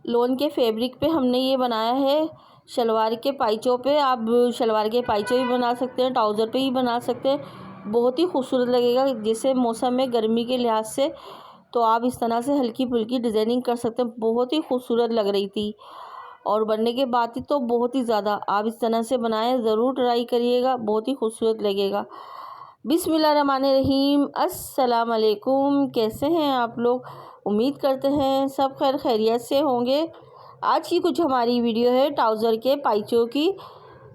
Loan के fabric पे हमने ये बनाया है शलवार के पाइचों पे। आप शलवार के पाइचों भी बना सकते हैं, ट्राउज़र पे ही बना सकते हैं। बहुत ही खूबसूरत लगेगा। जैसे मौसम में गर्मी के लिहाज से तो आप इस तरह से हल्की फुल्की डिज़ाइनिंग कर सकते हैं। बहुत ही खूबसूरत लग रही थी और बनने के बाद ही तो बहुत ही ज़्यादा। आप इस तरह से बनाएं, ज़रूर ट्राई करिएगा, बहुत ही खूबसूरत लगेगा। बिस्मिल्लाहिर्रहमानिर्रहीम। अस्सलाम वालेकुम। कैसे हैं आप लोग? उम्मीद करते हैं सब खैर खैरियत से होंगे। आज की कुछ हमारी वीडियो है ट्राउज़र के पाइचों की।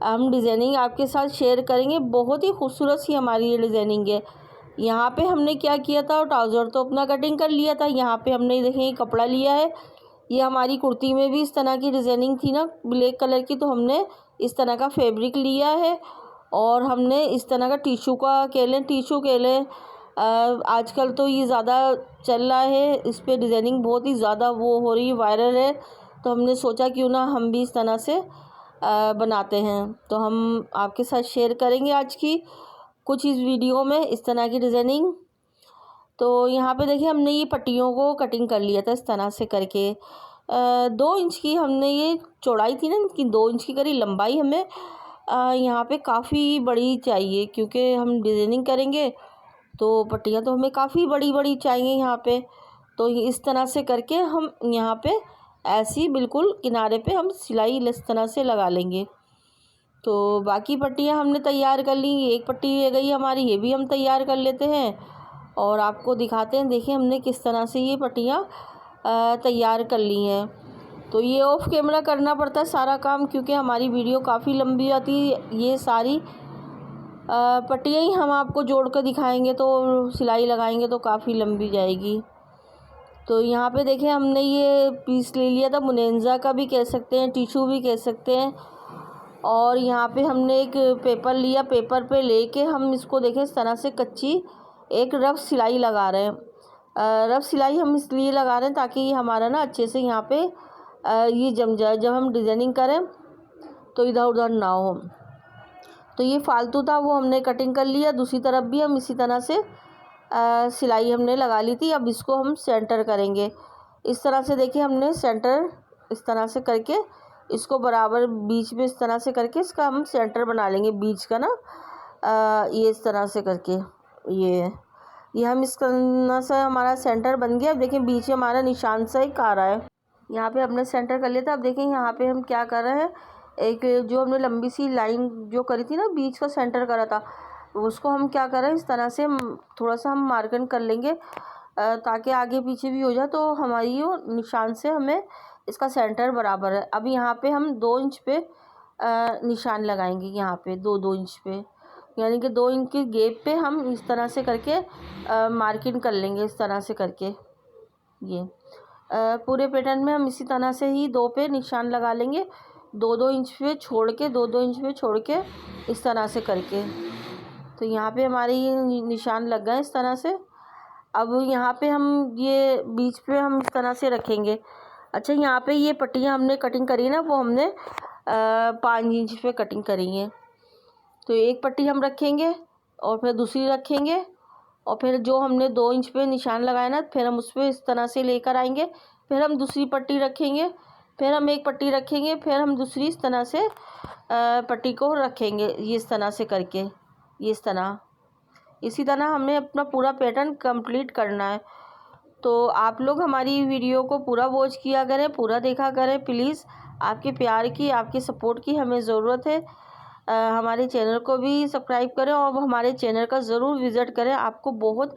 हम डिज़ाइनिंग आपके साथ शेयर करेंगे। बहुत ही खूबसूरत सी हमारी ये डिज़ाइनिंग है। यहाँ पे हमने क्या किया था, ट्राउज़र तो अपना कटिंग कर लिया था। यहाँ पे हमने देखें कपड़ा लिया है। ये हमारी कुर्ती में भी इस तरह की डिज़ाइनिंग थी ना, ब्लैक कलर की, तो हमने इस तरह का फैब्रिक लिया है और हमने इस तरह का टिशू का टिशू कह लें। आजकल तो ये ज़्यादा चल रहा है, इस पे डिज़ाइनिंग बहुत ही ज़्यादा वो हो रही है, वायरल है। तो हमने सोचा क्यों ना हम भी इस तरह से बनाते हैं। तो हम आपके साथ शेयर करेंगे आज की कुछ इस वीडियो में इस तरह की डिज़ाइनिंग। तो यहाँ पे देखिए हमने ये पट्टियों को कटिंग कर लिया था इस तरह से करके। 2 इंच की हमने ये चौड़ाई थी ना इनकी, 2 इंच की करी लंबाई हमें यहाँ पे काफ़ी बड़ी चाहिए, क्योंकि हम डिज़ाइनिंग करेंगे तो पट्टियाँ तो हमें काफ़ी बड़ी बड़ी चाहिए यहाँ पे। तो इस तरह से करके हम यहाँ पे ऐसी बिल्कुल किनारे पे हम सिलाई इस तरह से लगा लेंगे। तो बाकी पट्टियाँ हमने तैयार कर ली। एक पट्टी रह गई हमारी, ये भी हम तैयार कर लेते हैं और आपको दिखाते हैं। देखिए हमने किस तरह से ये पट्टियाँ तैयार कर ली हैं। तो ये ऑफ कैमरा करना पड़ता है सारा काम, क्योंकि हमारी वीडियो काफ़ी लंबी आती है। ये सारी पट्टियाँ ही हम आपको जोड़ कर दिखाएंगे तो सिलाई लगाएंगे तो काफ़ी लंबी जाएगी। तो यहाँ पे देखें हमने ये पीस ले लिया था, मुनेंजा का भी कह सकते हैं, टिशू भी कह सकते हैं। और यहाँ पे हमने एक पेपर लिया, पेपर पे लेके हम इसको देखें इस तरह से कच्ची एक रफ सिलाई लगा रहे हैं। रफ सिलाई हम इसलिए लगा रहे हैं ताकि ये हमारा ना अच्छे से यहाँ पे ये जम जाए। जब हम डिज़ाइनिंग करें तो इधर उधर ना हो। तो ये फालतू था वो हमने कटिंग कर लिया। दूसरी तरफ भी हम इसी तरह से सिलाई हमने लगा ली थी। अब इसको हम सेंटर करेंगे इस तरह से। देखिए हमने सेंटर इस तरह से करके इसको बराबर बीच में इस तरह से करके इसका हम सेंटर बना लेंगे बीच का ना। ये इस तरह से करके ये हम इस तरह से हमारा सेंटर बन गया। अब देखिए बीच में हमारा निशान सा एक आ रहा है। यहाँ पे हमने सेंटर कर लिया था। अब देखें यहाँ पे हम क्या कर रहे हैं, एक जो हमने लंबी सी लाइन जो करी थी ना, बीच का सेंटर करा था, उसको हम क्या कर रहे हैं इस तरह से थोड़ा सा हम मार्किंग कर लेंगे ताकि आगे पीछे भी हो जाए तो हमारी वो निशान से हमें इसका सेंटर बराबर है। अब यहाँ पे हम 2 इंच पे निशान लगाएंगे। यहाँ पे 2-2 इंच पे, यानी कि 2 इंच के गैप पे हम इस तरह से करके मार्किंग कर लेंगे इस तरह से करके। ये पूरे पैटर्न में हम इसी तरह से ही 2 पे निशान लगा लेंगे, 2-2 इंच पे छोड़ के, 2-2 इंच पे छोड़ के इस तरह से करके। तो यहाँ पे हमारे ये निशान लग गए इस तरह से। अब यहाँ पे हम ये बीच पे हम इस तरह से रखेंगे। अच्छा, यहाँ पे ये पट्टियाँ हमने कटिंग करी ना, वो हमने 5 इंच पे कटिंग करी है। तो एक पट्टी हम रखेंगे और फिर दूसरी रखेंगे और फिर जो हमने 2 इंच पे निशान लगाया ना, फिर हम उस पर इस तरह से लेकर आएंगे। फिर हम दूसरी पट्टी रखेंगे, फिर हम एक पट्टी रखेंगे, फिर हम दूसरी इस तरह से पट्टी को रखेंगे। ये इस तरह से करके ये इस तरह, इसी तरह हमें अपना पूरा पैटर्न कंप्लीट करना है। तो आप लोग हमारी वीडियो को पूरा वॉच किया करें, पूरा देखा करें प्लीज़। आपके प्यार की, आपके सपोर्ट की हमें ज़रूरत है। हमारे चैनल को भी सब्सक्राइब करें और हमारे चैनल का ज़रूर विज़िट करें। आपको बहुत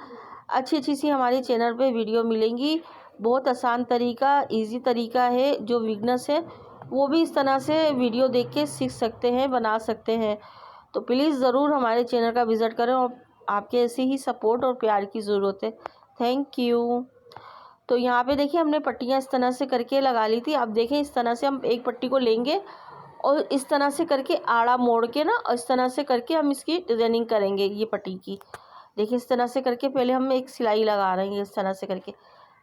अच्छी अच्छी सी हमारे चैनल पे वीडियो मिलेंगी। बहुत आसान तरीका, इजी तरीका है। जो बिगनर्स है वो भी इस तरह से वीडियो देख के सीख सकते हैं, बना सकते हैं। तो प्लीज़ ज़रूर हमारे चैनल का विज़िट करें और आपके ऐसी ही सपोर्ट और प्यार की ज़रूरत है। Thank you. तो यहाँ पे देखिए हमने पट्टियाँ इस तरह से करके लगा ली थी। अब देखें इस तरह से हम एक पट्टी को लेंगे और इस तरह से करके आड़ा मोड़ के ना, इस तरह से करके हम इसकी डिज़ाइनिंग करेंगे ये पट्टी की। देखिए इस तरह से करके पहले हम एक सिलाई लगा रहे हैं इस तरह से करके,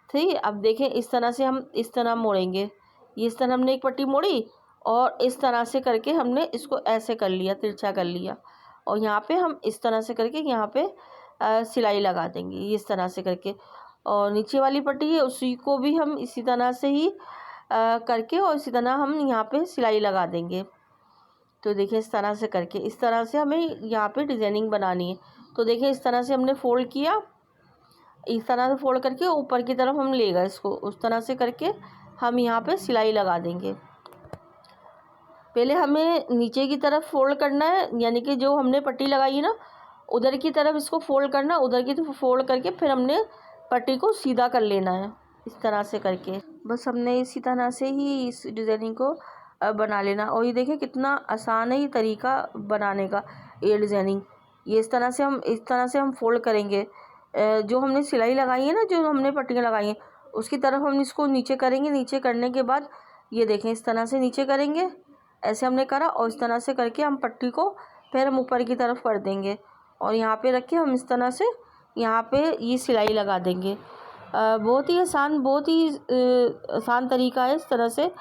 ठीक है। अब देखें इस तरह से हम इस तरह मोड़ेंगे। ये इस तरह हमने एक पट्टी मोड़ी और इस तरह से करके हमने इसको ऐसे कर लिया, तिरछा कर लिया और यहाँ पे हम इस तरह से करके यहाँ पे सिलाई लगा देंगे ये इस तरह से करके। और नीचे वाली पट्टी है उसी को भी हम इसी तरह से ही करके और इसी तरह हम यहाँ पे सिलाई लगा देंगे। तो देखिए इस तरह से करके, इस तरह से हमें यहाँ पे डिज़ाइनिंग बनानी है। तो देखिए इस तरह से हमने फ़ोल्ड किया, इस तरह से फ़ोल्ड करके ऊपर की तरफ हम ले गए इसको, उस तरह से करके हम यहाँ पे सिलाई लगा देंगे। पहले हमें नीचे की तरफ फ़ोल्ड करना है, यानी कि जो हमने पट्टी लगाई है ना उधर की तरफ इसको फ़ोल्ड करना, उधर की तरफ फ़ोल्ड करके फिर हमने पट्टी को सीधा कर लेना है इस तरह से करके। बस हमने इसी तरह से ही इस डिज़ाइनिंग को बना लेना। और ये देखिए कितना आसान है ये तरीका बनाने का, ये डिज़ाइनिंग। ये इस तरह से हम फ़ोल्ड करेंगे। जो हमने सिलाई लगाई है ना, जो हमने पट्टियाँ लगाई हैं उसकी तरफ हम इसको नीचे करेंगे। नीचे करने के बाद ये देखें इस तरह से नीचे करेंगे, ऐसे हमने करा और इस तरह से करके हम पट्टी को फिर हम ऊपर की तरफ कर देंगे और यहाँ पे रख के हम इस तरह से यहाँ पे ये सिलाई लगा देंगे। बहुत ही आसान तरीका है इस तरह से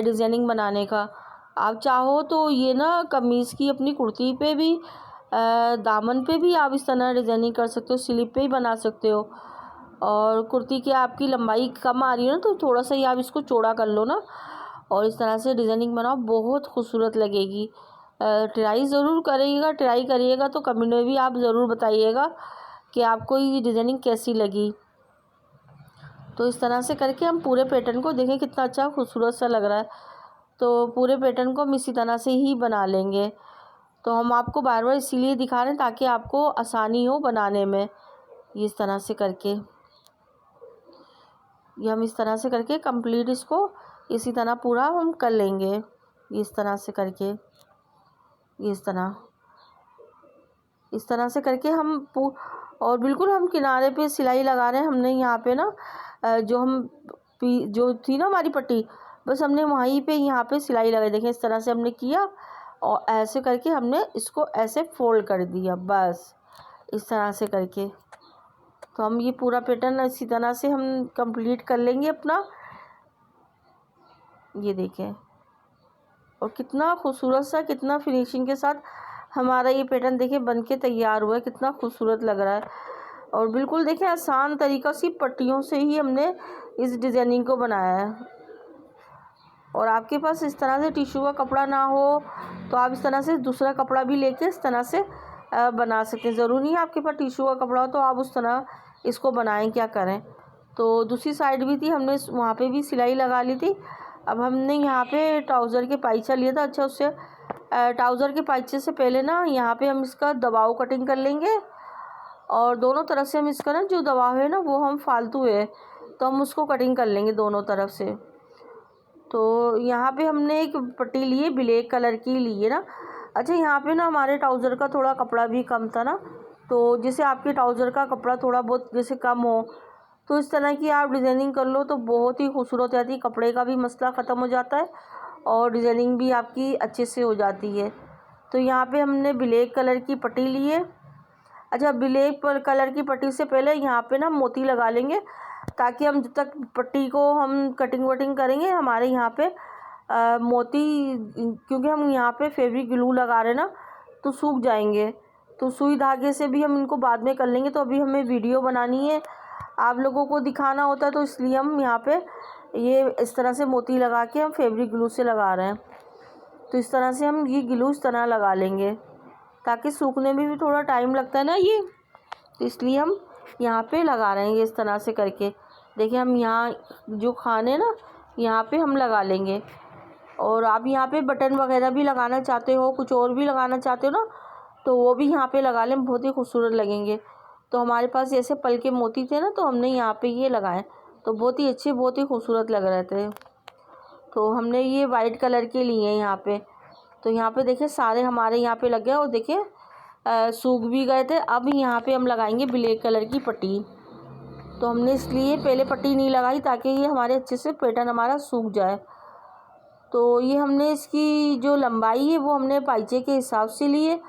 डिज़ाइनिंग बनाने का। आप चाहो तो ये ना कमीज़ की अपनी कुर्ती पे भी, दामन पे भी आप इस तरह डिज़ाइनिंग कर सकते हो, स्लीव पे ही बना सकते हो। और कुर्ती की आपकी लंबाई कम आ रही है ना, तो थोड़ा सा ही आप इसको चौड़ा कर लो ना और इस तरह से डिज़ाइनिंग बनाओ, बहुत खूबसूरत लगेगी। ट्राई ज़रूर करिएगा, ट्राई करिएगा तो कमेंट में भी आप ज़रूर बताइएगा कि आपको ये डिज़ाइनिंग कैसी लगी। तो इस तरह से करके हम पूरे पैटर्न को देखें कितना अच्छा खूबसूरत सा लग रहा है। तो पूरे पैटर्न को हम इसी तरह से ही बना लेंगे। तो हम आपको बार बार इसीलिए दिखा रहे हैं ताकि आपको आसानी हो बनाने में। ये इस तरह से करके ये हम इस तरह से करके कंप्लीट इसको इसी तरह पूरा हम कर लेंगे। ये इस तरह से करके ये इस तरह से करके हम और बिल्कुल हम किनारे पे सिलाई लगा रहे हैं। हमने यहाँ पे ना जो थी ना हमारी पट्टी, बस हमने वहीं पे यहाँ पे सिलाई लगाई। देखें इस तरह से हमने किया और ऐसे करके हमने इसको ऐसे फोल्ड कर दिया, बस इस तरह से करके। तो हम ये पूरा पैटर्न इसी तरह से हम कंप्लीट कर लेंगे अपना। ये देखें और कितना खूबसूरत सा, कितना फिनिशिंग के साथ हमारा ये पैटर्न देखिए बन के तैयार हुआ है, कितना खूबसूरत लग रहा है। और बिल्कुल देखिए आसान तरीक़ा सी पट्टियों से ही हमने इस डिज़ाइनिंग को बनाया है। और आपके पास इस तरह से टिश्यू का कपड़ा ना हो तो आप इस तरह से दूसरा कपड़ा भी लेके इस तरह से बना सकते हैं। ज़रूरी नहीं आपके पास टिश्यू का कपड़ा हो तो आप उस तरह इसको बनाएं, क्या करें। तो दूसरी साइड भी थी, हमने वहाँ पे भी सिलाई लगा ली थी। अब हमने यहाँ पे ट्राउज़र के पाइचा लिया था। अच्छा, उससे ट्राउज़र के पाइचे से पहले ना यहाँ पे हम इसका दबाव कटिंग कर लेंगे और दोनों तरफ से हम इसका ना जो दबाव है ना वो हम फालतू है तो हम उसको कटिंग कर लेंगे दोनों तरफ से। तो यहाँ पे हमने एक पट्टी ली है, ब्लैक कलर की ली है ना। अच्छा, यहाँ पे ना हमारे ट्राउज़र का थोड़ा कपड़ा भी कम था ना, तो जैसे आपके ट्राउज़र का कपड़ा थोड़ा बहुत जैसे कम हो तो इस तरह की आप डिज़ाइनिंग कर लो तो बहुत ही खूबसूरत रहती है। कपड़े का भी मसला ख़त्म हो जाता है और डिज़ाइनिंग भी आपकी अच्छे से हो जाती है। तो यहाँ पे हमने ब्लैक कलर की पट्टी ली है। अच्छा, ब्लैक कलर की पट्टी से पहले यहाँ पे ना मोती लगा लेंगे ताकि हम जब तक पट्टी को हम कटिंग वटिंग करेंगे हमारे यहाँ पे मोती, क्योंकि हम यहाँ पे फेविक ग्लू लगा रहे हैं ना तो सूख जाएंगे। तो सुई धागे से भी हम इनको बाद में कर लेंगे। तो अभी हमें वीडियो बनानी है, आप लोगों को दिखाना होता है, तो इसलिए हम यहाँ पे ये इस तरह से मोती लगा के हम फेविक ग्लू से लगा रहे हैं। तो इस तरह से हम ये ग्लू इस तरह लगा लेंगे ताकि सूखने में भी थोड़ा टाइम लगता है ना ये, तो इसलिए हम यहाँ पे लगा रहे हैं ये इस तरह से करके। देखिए हम यहाँ जो खाने ना यहाँ पे हम लगा लेंगे। और आप यहाँ पे बटन वगैरह भी लगाना चाहते हो, कुछ और भी लगाना चाहते हो ना, तो वो भी यहाँ पे लगा लें, बहुत ही खूबसूरत लगेंगे। तो हमारे पास ऐसे पल के मोती थे ना तो हमने यहाँ पे ये लगाए तो बहुत ही अच्छे, बहुत ही खूबसूरत लग रहे थे। तो हमने ये वाइट कलर के लिए हैं यहाँ पे। तो यहाँ पे देखिए सारे हमारे यहाँ पे लग गए और देखिए सूख भी गए थे। अब यहाँ पे हम लगाएंगे ब्लैक कलर की पट्टी। तो हमने इसलिए पहले पट्टी नहीं लगाई ताकि ये हमारे अच्छे से पैटर्न हमारा सूख जाए। तो ये हमने इसकी जो लंबाई है वो हमने पाइचे के हिसाब से ली है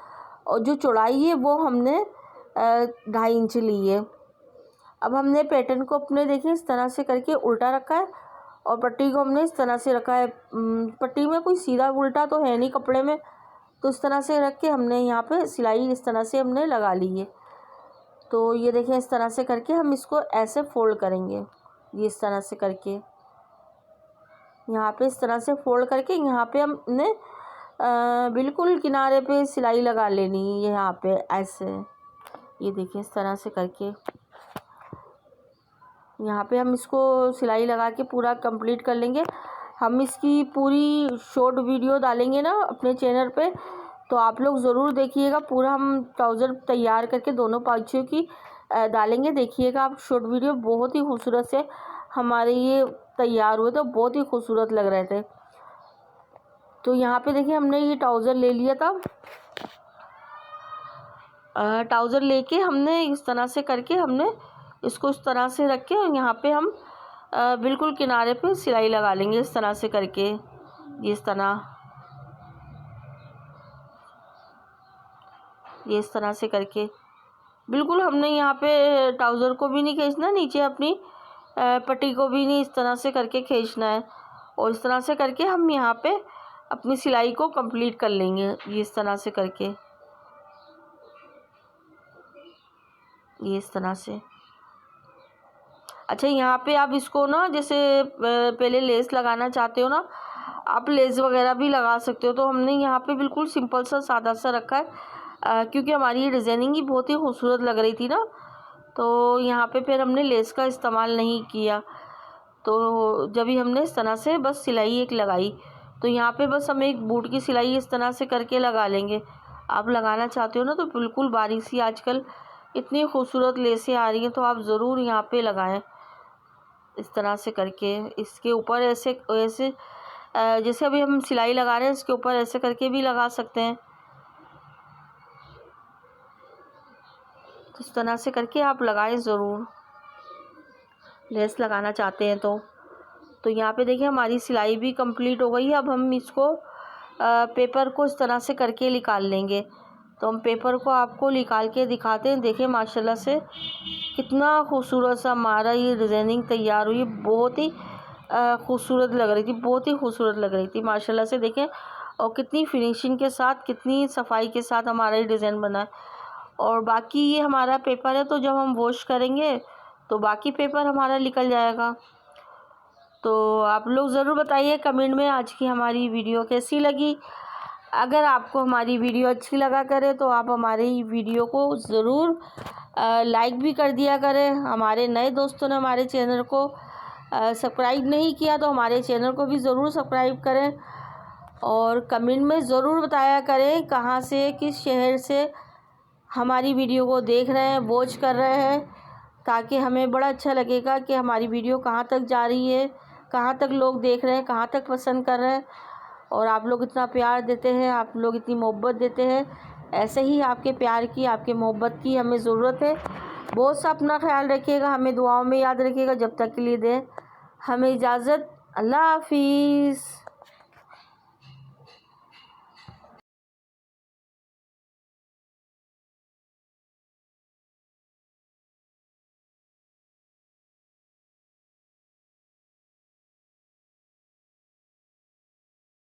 और जो चौड़ाई है वो हमने 2.5 इंच ली है। अब हमने पैटर्न को अपने देखिए इस तरह से करके उल्टा रखा है और पट्टी को हमने इस तरह से रखा है। पट्टी में कोई सीधा उल्टा तो है नहीं कपड़े में, तो इस तरह से रख के हमने यहाँ पे सिलाई इस तरह से हमने लगा ली है। तो ये देखें इस तरह से करके हम इसको ऐसे फोल्ड करेंगे, ये इस तरह से करके। यहाँ पे इस तरह से फोल्ड करके यहाँ पे हमने बिल्कुल किनारे पे सिलाई लगा लेनी है। यहाँ पे ऐसे, ये देखिए इस तरह से करके यहाँ पे हम इसको सिलाई लगा के पूरा कंप्लीट कर लेंगे। हम इसकी पूरी शॉर्ट वीडियो डालेंगे ना अपने चैनल पे, तो आप लोग ज़रूर देखिएगा। पूरा हम ट्राउज़र तैयार करके दोनों पाइचों की डालेंगे। देखिएगा आप शॉर्ट वीडियो, बहुत ही खूबसूरत से हमारे ये तैयार हुए थे, बहुत ही खूबसूरत लग रहे थे। तो यहाँ पे देखिए हमने ये ट्राउज़र ले लिया था। ट्राउज़र लेके हमने इस तरह से करके हमने इसको इस तरह से रख के और यहाँ पे हम बिल्कुल किनारे पे सिलाई लगा लेंगे इस तरह से करके। इस तरह से करके बिल्कुल हमने यहाँ पे ट्राउज़र को भी नहीं खींचना, नीचे अपनी पट्टी को भी नहीं, इस तरह से करके खींचना है। और इस तरह से करके हम यहाँ पे अपनी सिलाई को कंप्लीट कर लेंगे। ये इस तरह से करके, ये इस तरह से। अच्छा, यहाँ पे आप इसको ना जैसे पहले लेस लगाना चाहते हो ना, आप लेस वगैरह भी लगा सकते हो। तो हमने यहाँ पे बिल्कुल सिंपल सा सादा सा रखा है, क्योंकि हमारी ये डिज़ाइनिंग ही बहुत ही खूबसूरत लग रही थी ना, तो यहाँ पे फिर हमने लेस का इस्तेमाल नहीं किया। तो जब भी हमने इस तरह से बस सिलाई एक लगाई, तो यहाँ पे बस हम एक बूट की सिलाई इस तरह से करके लगा लेंगे। आप लगाना चाहते हो ना तो बिल्कुल बारीक सी, आजकल इतनी खूबसूरत लेसें आ रही हैं, तो आप ज़रूर यहाँ पे लगाएं इस तरह से करके। इसके ऊपर ऐसे ऐसे जैसे अभी हम सिलाई लगा रहे हैं, इसके ऊपर ऐसे करके भी लगा सकते हैं। इस तरह से करके आप लगाएं ज़रूर, लेस लगाना चाहते हैं तो यहाँ पे देखिए हमारी सिलाई भी कंप्लीट हो गई है। अब हम इसको पेपर को इस तरह से करके निकाल लेंगे। तो हम पेपर को आपको निकाल के दिखाते हैं। देखिए माशाल्लाह से कितना खूबसूरत सा हमारा ये डिज़ाइनिंग तैयार हुई। बहुत ही खूबसूरत लग रही थी, बहुत ही खूबसूरत लग रही थी माशाल्लाह से। देखें और कितनी फिनिशिंग के साथ, कितनी सफाई के साथ हमारा ये डिज़ाइन बना है। और बाकी ये हमारा पेपर है, तो जब हम वॉश करेंगे तो बाकी पेपर हमारा निकल जाएगा। तो आप लोग ज़रूर बताइए कमेंट में आज की हमारी वीडियो कैसी लगी। अगर आपको हमारी वीडियो अच्छी लगा करे तो आप हमारी वीडियो को ज़रूर लाइक भी कर दिया करें। हमारे नए दोस्तों ने हमारे चैनल को सब्सक्राइब नहीं किया तो हमारे चैनल को भी ज़रूर सब्सक्राइब करें। और कमेंट में ज़रूर बताया करें कहाँ से, किस शहर से हमारी वीडियो को देख रहे हैं, वॉच कर रहे हैं, ताकि हमें बड़ा अच्छा लगेगा कि हमारी वीडियो कहाँ तक जा रही है, कहाँ तक लोग देख रहे हैं, कहाँ तक पसंद कर रहे हैं। और आप लोग इतना प्यार देते हैं, आप लोग इतनी मोहब्बत देते हैं। ऐसे ही आपके प्यार की, आपके मोहब्बत की हमें ज़रूरत है। बहुत सा अपना ख्याल रखिएगा, हमें दुआओं में याद रखिएगा। जब तक के लिए दें हमें इजाज़त। अल्लाह हाफिज़।